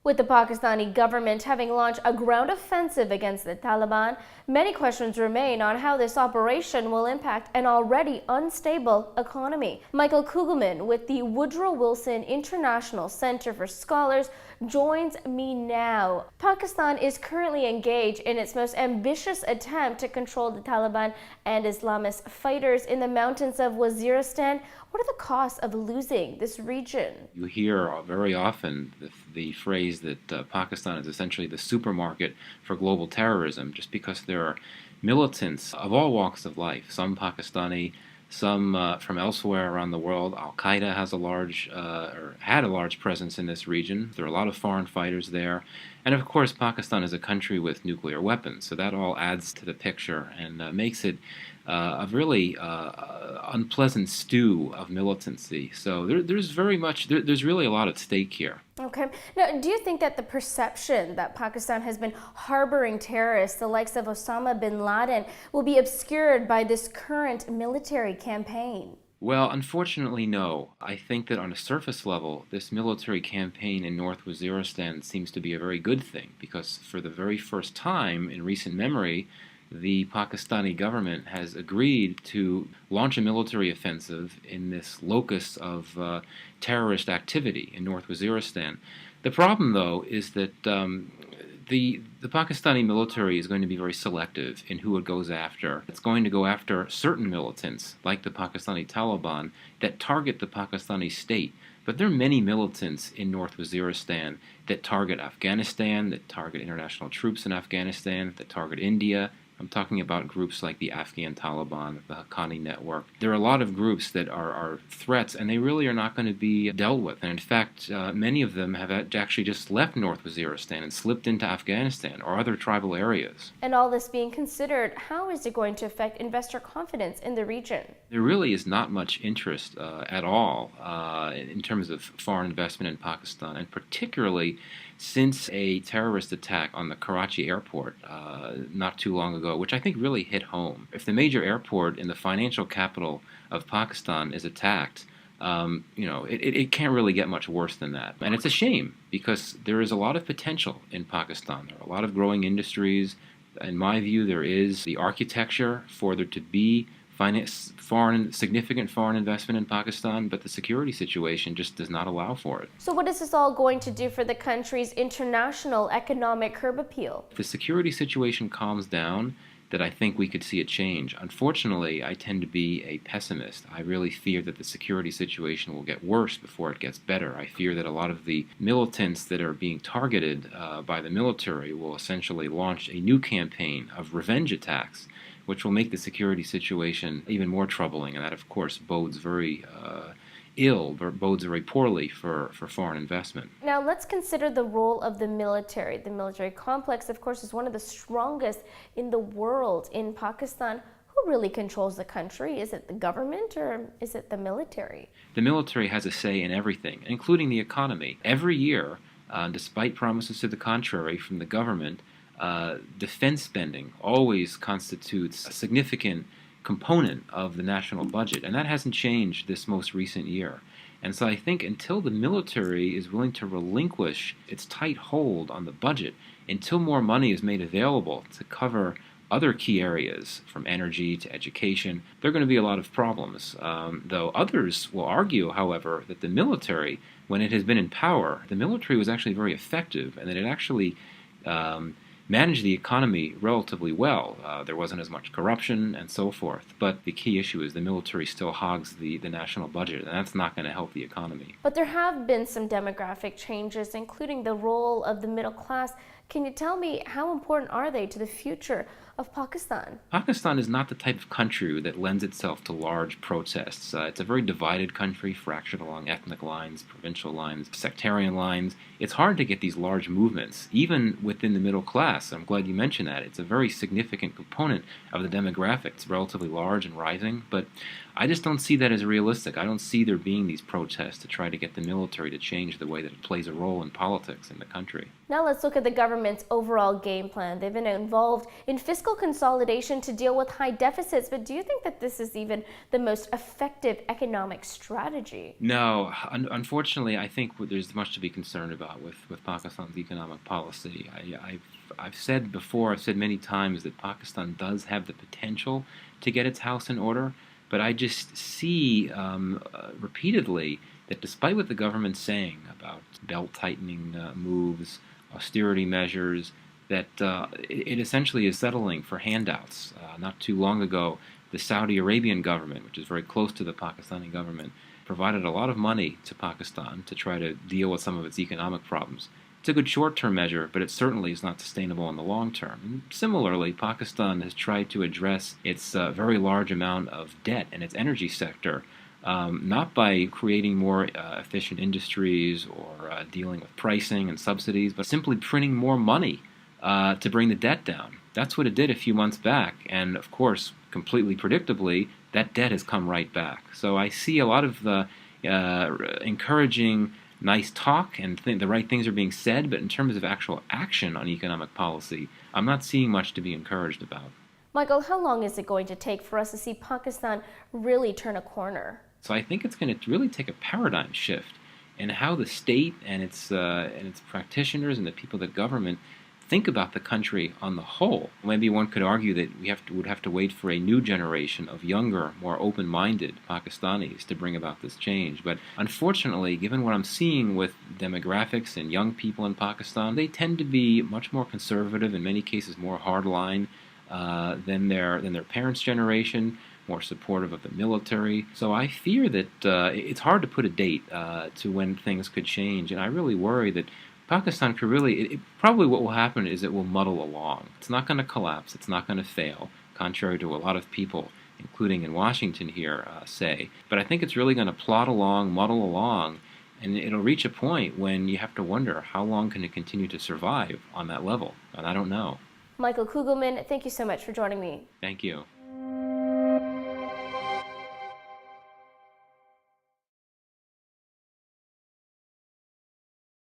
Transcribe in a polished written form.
With the Pakistani government having launched a ground offensive against the Taliban, many questions remain on how this operation will impact an already unstable economy. Michael Kugelman with the Woodrow Wilson International Centre for Scholars joins me now. Pakistan is currently engaged in its most ambitious attempt to control the Taliban and Islamist fighters in the mountains of Waziristan. What are the costs of losing this region? You hear very often the phrase that Pakistan is essentially the supermarket for global terrorism, just because there are militants of all walks of life, some Pakistani, some from elsewhere around the world. Al-Qaeda has had a large presence in this region. There are a lot of foreign fighters there. And of course, Pakistan is a country with nuclear weapons, so that all adds to the picture and makes it a really unpleasant stew of militancy. So there's really a lot at stake here. Okay. Now, do you think that the perception that Pakistan has been harboring terrorists, the likes of Osama bin Laden, will be obscured by this current military campaign? Well, unfortunately, no. I think that on a surface level, this military campaign in North Waziristan seems to be a very good thing, because for the very first time in recent memory, the Pakistani government has agreed to launch a military offensive in this locus of terrorist activity in North Waziristan. The problem, though, is that the Pakistani military is going to be very selective in who it goes after. It's going to go after certain militants, like the Pakistani Taliban, that target the Pakistani state. But there are many militants in North Waziristan that target Afghanistan, that target international troops in Afghanistan, that target India. I'm talking about groups like the Afghan Taliban, the Haqqani Network. There are a lot of groups that are threats, and they really are not going to be dealt with. And in fact, many of them have actually just left North Waziristan and slipped into Afghanistan or other tribal areas. And all this being considered, how is it going to affect investor confidence in the region? There really is not much interest at all in terms of foreign investment in Pakistan, and particularly since a terrorist attack on the Karachi airport not too long ago, which I think really hit home. If the major airport in the financial capital of Pakistan is attacked, it can't really get much worse than that. And it's a shame, because there is a lot of potential in Pakistan. There are a lot of growing industries. In my view, there is the architecture for there to be significant foreign investment in Pakistan, but the security situation just does not allow for it. So what is this all going to do for the country's international economic curb appeal? If the security situation calms down, that I think we could see a change. Unfortunately, I tend to be a pessimist. I really fear that the security situation will get worse before it gets better. I fear that a lot of the militants that are being targeted by the military will essentially launch a new campaign of revenge attacks, which will make the security situation even more troubling, and that, of course, bodes very bodes very poorly for foreign investment. Now, let's consider the role of the military. The military complex, of course, is one of the strongest in the world in Pakistan. Who really controls the country? Is it the government or is it the military? The military has a say in everything, including the economy. Every year, despite promises to the contrary from the government, defense spending always constitutes a significant component of the national budget, and that hasn't changed this most recent year. And so I think until the military is willing to relinquish its tight hold on the budget, until more money is made available to cover other key areas, from energy to education, there are going to be a lot of problems. Though others will argue, however, that the military, when it has been in power, the military was actually very effective, and that it actually managed the economy relatively well. There wasn't as much corruption and so forth. But the key issue is the military still hogs the national budget, and that's not going to help the economy. But there have been some demographic changes, including the role of the middle class. Can you tell me how important are they to the future of Pakistan? Pakistan is not the type of country that lends itself to large protests. It's a very divided country, fractured along ethnic lines, provincial lines, sectarian lines. It's hard to get these large movements, even within the middle class. I'm glad you mentioned that. It's a very significant component of the demographic. It's relatively large and rising, but I just don't see that as realistic. I don't see there being these protests to try to get the military to change the way that it plays a role in politics in the country. Now let's look at the government's overall game plan. They've been involved in fiscal consolidation to deal with high deficits, but do you think that this is even the most effective economic strategy? No, unfortunately, I think there's much to be concerned about with Pakistan's economic policy. I've said before, I've said many times that Pakistan does have the potential to get its house in order, but I just see repeatedly that despite what the government's saying about belt-tightening moves, austerity measures, that it essentially is settling for handouts. Not too long ago, the Saudi Arabian government, which is very close to the Pakistani government, provided a lot of money to Pakistan to try to deal with some of its economic problems. It's a good short-term measure, but it certainly is not sustainable in the long term. And similarly, Pakistan has tried to address its very large amount of debt in its energy sector, not by creating more efficient industries or dealing with pricing and subsidies, but simply printing more money to bring the debt down. That's what it did a few months back, and of course, completely predictably, that debt has come right back. So I see a lot of the encouraging nice talk and the right things are being said, but in terms of actual action on economic policy, I'm not seeing much to be encouraged about. Michael, how long is it going to take for us to see Pakistan really turn a corner? So I think it's going to really take a paradigm shift in how the state and its practitioners and the people that government think about the country on the whole. Maybe one could argue that would have to wait for a new generation of younger, more open-minded Pakistanis to bring about this change. But unfortunately, given what I'm seeing with demographics and young people in Pakistan, they tend to be much more conservative, in many cases more hardline than their parents' generation, more supportive of the military. So I fear that it's hard to put a date to when things could change, and I really worry that Pakistan could really, probably what will happen is it will muddle along. It's not going to collapse, it's not going to fail, contrary to a lot of people, including in Washington here, say. But I think it's really going to plod along, muddle along, and it'll reach a point when you have to wonder how long can it continue to survive on that level, and I don't know. Michael Kugelman, thank you so much for joining me. Thank you.